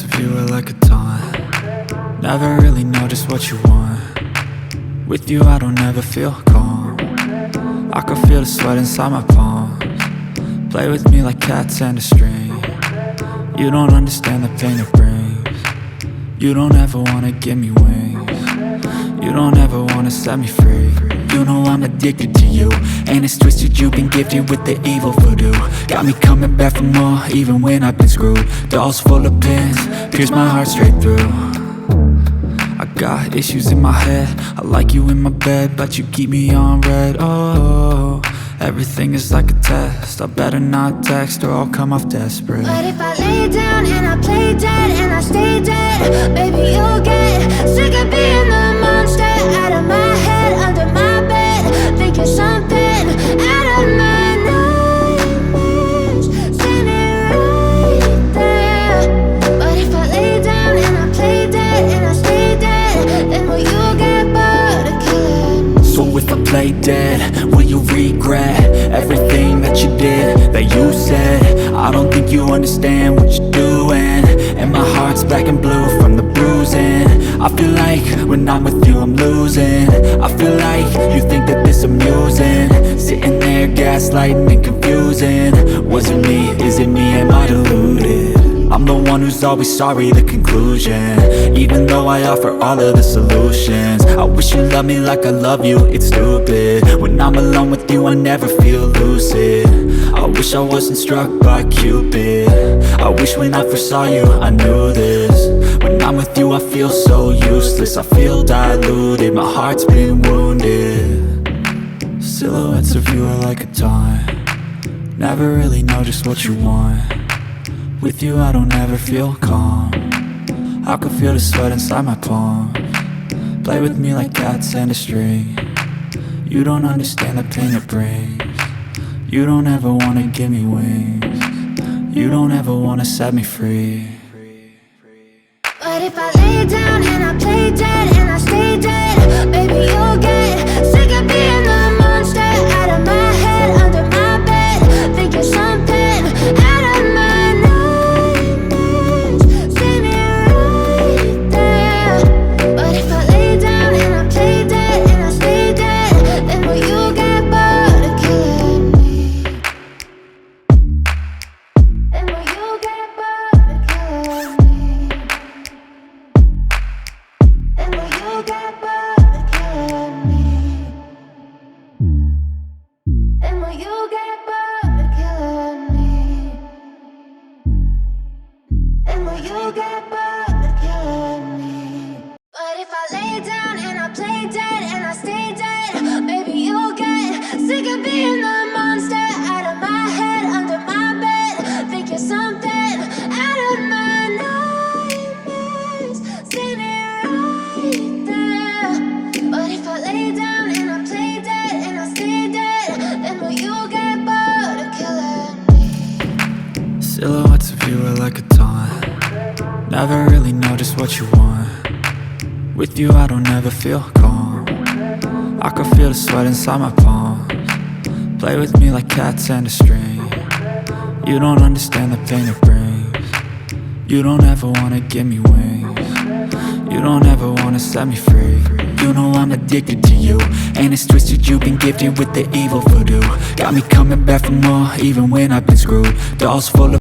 of you are like a taunt. Never really know just what you want. With you I don't ever feel calm. I can feel the sweat inside my palms. Play with me like cats and a string. You don't understand the pain it brings. You don't ever wanna give me wings. You don't ever wanna set me free. You know I'm addicted to you, and it's twisted, you've been gifted with the evil voodoo. Got me coming back for more, even when I've been screwed. Dolls full of pins, pierce my heart straight through. I got issues in my head, I like you in my bed, but you keep me on red. Oh, everything is like a test, I better not text or I'll come off desperate. But if I lay down and I play dead and I stay dead, baby you'll get sick of being the monster out of my head, under my bed, thinking something out of my nightmares, standing right there. But if I lay down and I play dead and I stay dead, then will you get bored of killing me? So if I play dead, will you regret everything that you did, that you said? I don't think you understand what you're doing, and my heart's black and blue from the bruising. I feel like when I'm with you I'm losing. I feel like you think that this amusing, sitting there gaslighting and confusing. Was it me? Is it me? Am I deluded? I'm the one who's always sorry, the conclusion, even though I offer all of the solutions. I wish you loved me like I love you, it's stupid. When I'm alone with you I never feel lucid. I wish I wasn't struck by Cupid. I wish when I first saw you I knew this. When I'm with you I feel so useless, I feel diluted, my heart's been wounded. Silhouettes of you are like a taunt. Never really know just what you want. With you I don't ever feel calm. I can feel the sweat inside my palms. Play with me like cats and a string. You don't understand the pain it brings. You don't ever wanna give me wings. You don't ever wanna set me free. But if I lay down and I play dead and I stay dead, baby you'll get sick of being the monster out of my head, under my bed, thinking something out of my nightmares, standing right there. But if I lay down and I play dead and I stay dead, then will you get bored of killing me? Then will you get bored of killing me? And will you get bored of killing me? And will you get bored of killing me? And will you get bored of killing me? But if I lay down and I play dead and I stay dead, baby you'll get sick of being the monster out of my head, under my bed, thinking something out of my nightmares, standing right there. But if I lay down and I play dead and I stay dead, then will you get bored of killing me? Silhouettes of you are like a taunt. Never really know just what you want. With you I don't ever feel calm. I can feel the sweat inside my palms. Play with me like cats and a string. You don't understand the pain it brings. You don't ever wanna give me wings. You don't ever wanna set me free. You know I'm addicted to you, and it's twisted, you've been gifted with the evil voodoo. Got me coming back for more, even when I've been screwed. Dolls full of